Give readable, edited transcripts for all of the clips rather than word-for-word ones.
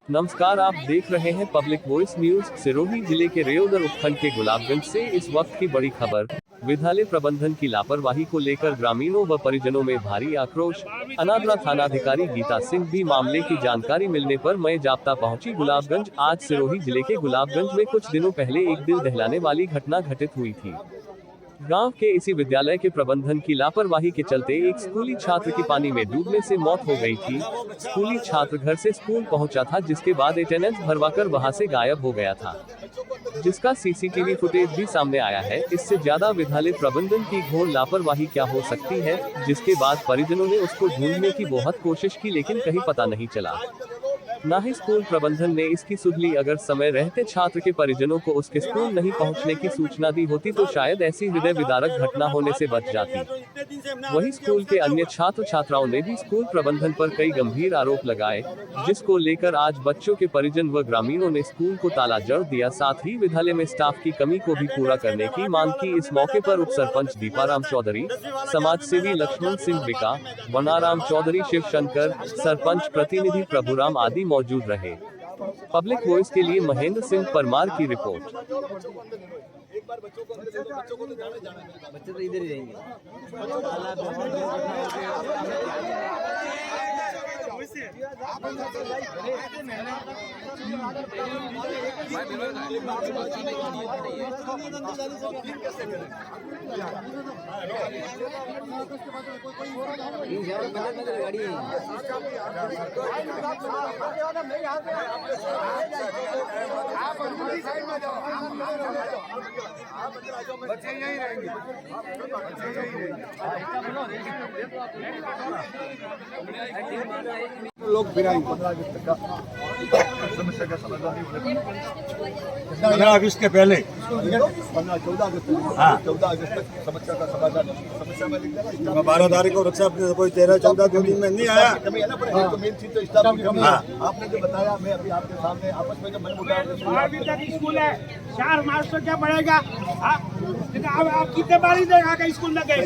नमस्कार, आप देख रहे हैं पब्लिक वॉइस न्यूज। सिरोही जिले के रेओदर उपखंड के गुलाबगंज से इस वक्त की बड़ी खबर। विद्यालय प्रबंधन की लापरवाही को लेकर ग्रामीणों व परिजनों में भारी आक्रोश। अनादरा थानाधिकारी गीता सिंह भी मामले की जानकारी मिलने पर मय जाप्ता पहुंची गुलाबगंज। आज सिरोही जिले के गुलाबगंज में कुछ दिनों पहले एक दिल दहलाने वाली घटना घटित हुई थी। गांव के इसी विद्यालय के प्रबंधन की लापरवाही के चलते एक स्कूली छात्र की पानी में डूबने से मौत हो गई थी। स्कूली छात्र घर से स्कूल पहुंचा था, जिसके बाद अटेंडेंस भरवाकर वहां से गायब हो गया था, जिसका सीसीटीवी फुटेज भी सामने आया है। इससे ज्यादा विद्यालय प्रबंधन की घोर लापरवाही क्या हो सकती है, जिसके बाद परिजनों ने उसको ढूंढने की बहुत कोशिश की, लेकिन कहीं पता नहीं चला। न ही स्कूल प्रबंधन ने इसकी सुध ली। अगर समय रहते छात्र के परिजनों को उसके स्कूल नहीं पहुंचने की सूचना दी होती तो शायद ऐसी हृदय विदारक घटना होने से बच जाती। वहीं स्कूल के अन्य छात्र छात्राओं ने भी स्कूल प्रबंधन पर कई गंभीर आरोप लगाए, जिसको लेकर आज बच्चों के परिजन व ग्रामीणों ने स्कूल को ताला जड़ दिया। साथ ही विद्यालय में स्टाफ की कमी को भी पूरा करने की मांग की। इस मौके पर उप सरपंच दीपाराम चौधरी, समाज सेवी लक्ष्मण सिंह बिका, वनाराम चौधरी, शिव शंकर, सरपंच प्रतिनिधि प्रभुराम आदि मौजूद रहे। पब्लिक वॉइस के लिए महेंद्र सिंह परमार की रिपोर्ट। एक बार बच्चों को तो बच्चे तो इधर ही रहेंगे। बच्चे यहीं रहेंगे। लोग बिराई 15 अगस्त का समस्या का समाधान नहीं होने 15 अगस्त के पहले 14 अगस्त 14 अगस्त तक समस्या का समाधान। समस्या में 12 तारीख को रक्षा कोई 13-14 दो दिन में नहीं आया। कमी है ना, पर तो मेन चीज तो स्टाफ की कमी है। आपने जो बताया, मैं अभी आपके सामने आपस में जो मनमुटाव अभी तक स्कूल है 4 मार्च को क्या पढ़ेगा। आप कितने बार आगे स्कूल में गए?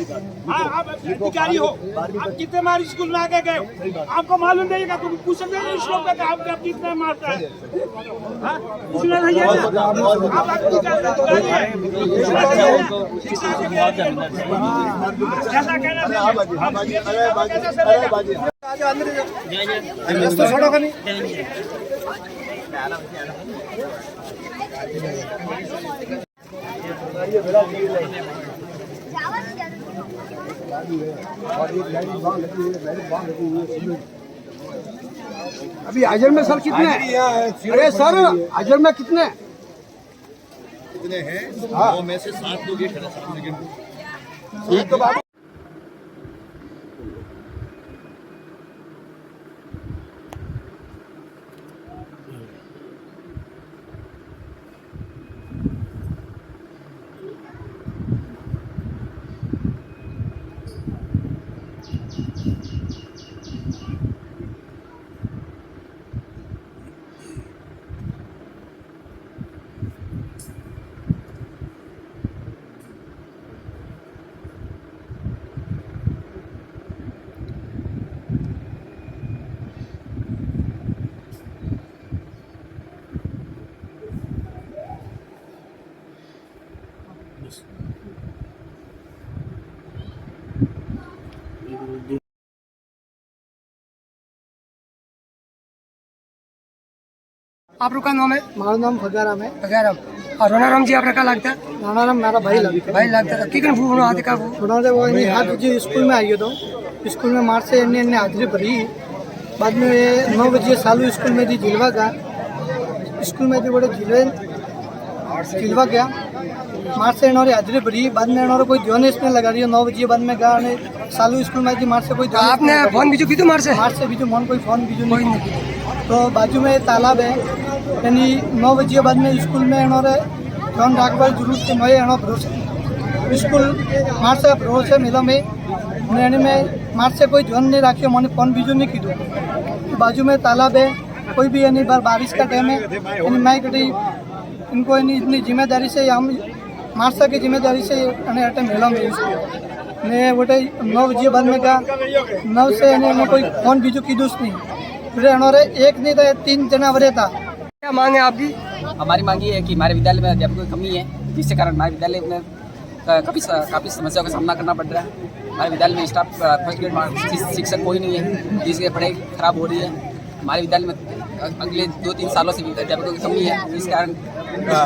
आप अधिकारी हो, आप कितने बार स्कूल में आगे गए? आपको मालूम नहीं का तुम पूछ सकते हैं इस लोग का आप कितने मारता है? पूछना नहीं है ना, आप अधिकारी है। ऐसा कहना अभी हाजिर में सर कितने? अरे सर हाजिर में कितने हैं? 9 में से 7 लोग ये खड़े। आप लोग का नाम है? મારું નામ ફગારામ है। फगाराम। और रोनाराम जी आपका क्या लगता है? નાનારામ મારા भाई लगता है। भाई लगता था कितने फूल हाथ का उन्होंने वो नहीं हाथ जी स्कूल में आई तो स्कूल में मार्च से इन्हें हाजिरी भरी। बाद में 9 बजे चालू स्कूल में थी झिलवा का स्कूल में थी बड़े झिलवा गया मार्च से इन्होंने हाजिरी भरी। बाद में इन्होंने कोई ध्यान इसमें लगा रही है। 9 बजे बाद में गा चालू स्कूल में थी मार्च से कोई आपने फोन बीजू की मार्च से बीजू मन कोई फोन बीजू नहीं। तो बाजू में तालाब है, यानी 9 बजे बाद में स्कूल में इन्होंने ध्यान रखवा जरूरत है। मैं भरोसे स्कूल मार्च से भरोसे मिला में मार्च से कोई ध्यान नहीं रखी। मैंने फोन बीजू नहीं की। बाजू में तालाब है, कोई भी यानी बारिश का टाइम है, यानी मैं कभी इनको इतनी जिम्मेदारी से हम मार्च की जिम्मेदारी से अटे मेला में ने वो 9 बजे बाद में का 9 से कोई फोन बीजू की दोस्त नहीं। फिर इन्होंने एक नहीं तो 3 जना वरे था। क्या मांग है आपकी? हमारी मांग ये है कि हमारे विद्यालय में अध्यापकों की कमी है, जिसके कारण हमारे विद्यालय में काफ़ी समस्याओं का सामना करना पड़ रहा है। हमारे विद्यालय में स्टाफ फर्स्ट ग्रेड शिक्षक कोई नहीं है, जिसकी पढ़ाई खराब हो रही है। हमारे विद्यालय में अगले 2-3 सालों से अध्यापकों की कमी है, जिस कारण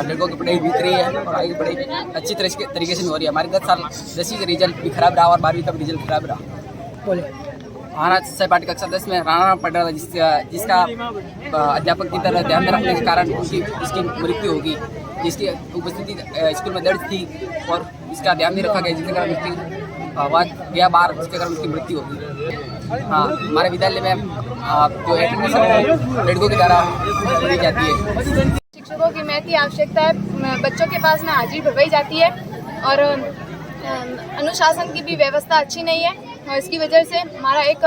लड़कों की पढ़ाई बीत रही है और आगे की पढ़ाई अच्छी तरीके से नहीं हो रही है। हमारे 10 साल 10वीं का रिजल्ट भी खराब रहा और 12वीं का भी रिजल्ट खराब रहा। बोले हमारा सहपाठी कक्षा 10 में राणा पढ़ रहा था, जिसका अध्यापक की तरह ध्यान में रखने के कारण उसकी मृत्यु होगी, जिसकी उपस्थिति स्कूल में दर्ज थी और इसका ध्यान नहीं रखा गया, जिसके कारण उसकी आवाज़ गया बाहर, जिसके कारण उसकी मृत्यु होगी। हाँ, हमारे विद्यालय में जो अटेंडेंस है लड़कों की द्वारा दी जाती है। शिक्षकों की महती आवश्यकता है, बच्चों के पास में हाजिरी भरवाई जाती है और अनुशासन की भी व्यवस्था अच्छी नहीं है और इसकी वजह से हमारा एक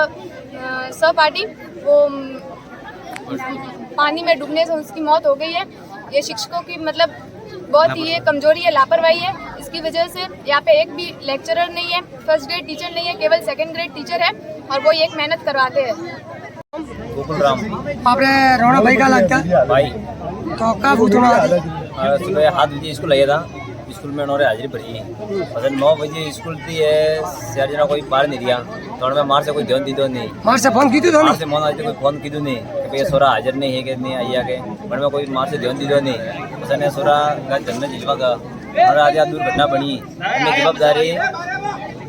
सहपाठी वो पानी में डूबने से उसकी मौत हो गई है। ये शिक्षकों की मतलब बहुत ही ये कमजोरी है, लापरवाही है। इसकी वजह से यहाँ पे एक भी लेक्चरर नहीं है, फर्स्ट ग्रेड टीचर नहीं है, केवल सेकंड ग्रेड टीचर है और वो एक मेहनत करवाते हैं। आपने रोना भाई का लगता भाई तो का पूछना सुबह 7 बजे स्कूल आया था, स्कूल में उन्होंने हाजिरी भरी। मतलब 9 बजे स्कूल थी है, 4 जना कोई बाहर नहीं दिया तो मैं मार से कोई ध्यान दी तो नहीं, मार से फोन की थी मार से मन आज कोई फोन की नहीं कि भैया सोरा हाजिर नहीं है कि नहीं आइया के, पर मैं कोई मार से ध्यान दी तो नहीं। उसने सोरा का जन्म जिलवा का और आज दुर्घटना बनी, हमें जवाबदारी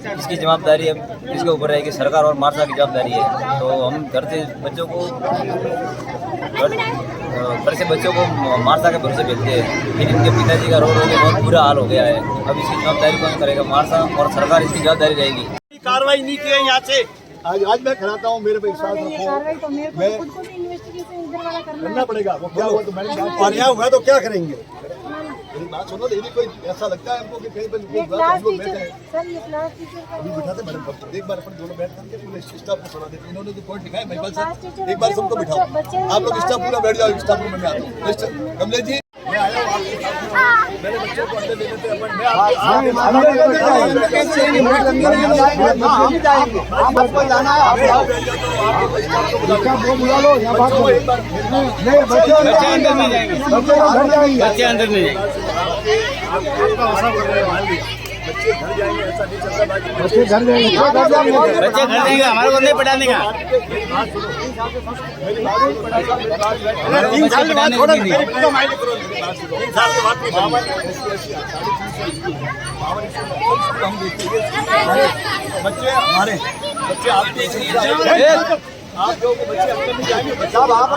इसकी जवाबदारी है इसके ऊपर है कि सरकार और मारसा की जवाबदारी है। तो हम घर से बच्चों को मारसा के भरोसे भेजते हैं, फिर इनके पिताजी का रो के बहुत बुरा हाल हो गया है। अब इसकी जवाबदारी कौन करेगा? मारसा और सरकार इसकी जवाबदारी रहेगी। कार्रवाई नहीं की है यहाँ से। आज मैं खड़ाता हूँ, मेरे पे विश्वास रखो, मैं करना पड़ेगा। वो क्या हुआ तो मैंने और यहाँ हुआ तो क्या करेंगे? मेरी बात सुनो, यदि कोई ऐसा लगता है हमको कि कहीं पर हम लोग बैठे हैं अभी बिठाते मैडम, एक बार अपन दोनों बैठ करके पूरे स्टाफ को सुना देते। इन्होंने जो पॉइंट दिखाया महिपाल साहब, एक बार सबको बिठाओ, आप लोग स्टाफ पूरा बैठ जाओ, स्टाफ रूम में आता हूँ। कमलेश जी मैं आया हूँ आपके साथ, मेरे बच्चों को अंदर देने थे अपन, मैं बच्चे घर जाएंगे, ऐसा नहीं चलता भाई। बच्चे घर जाएंगे, हमारे को नहीं पढ़ाने का। मेरी बात नहीं पढ़ाने 3 साल के बाद थोड़ा बच्चे हमारे बच्चे आपके आप लोगों के बच्चे अंदर नहीं जाएंगे। साहब आप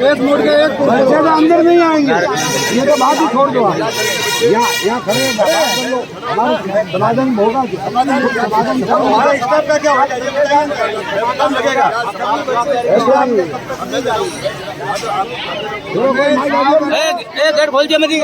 एक मोड़ के एक बच्चे तो अंदर नहीं आएंगे, ये तो बात ही छोड़ दो। यहाँ खड़े हमारे समाधान होगा, हमारा स्टाफ का क्या गेट खोल दिया मेरी।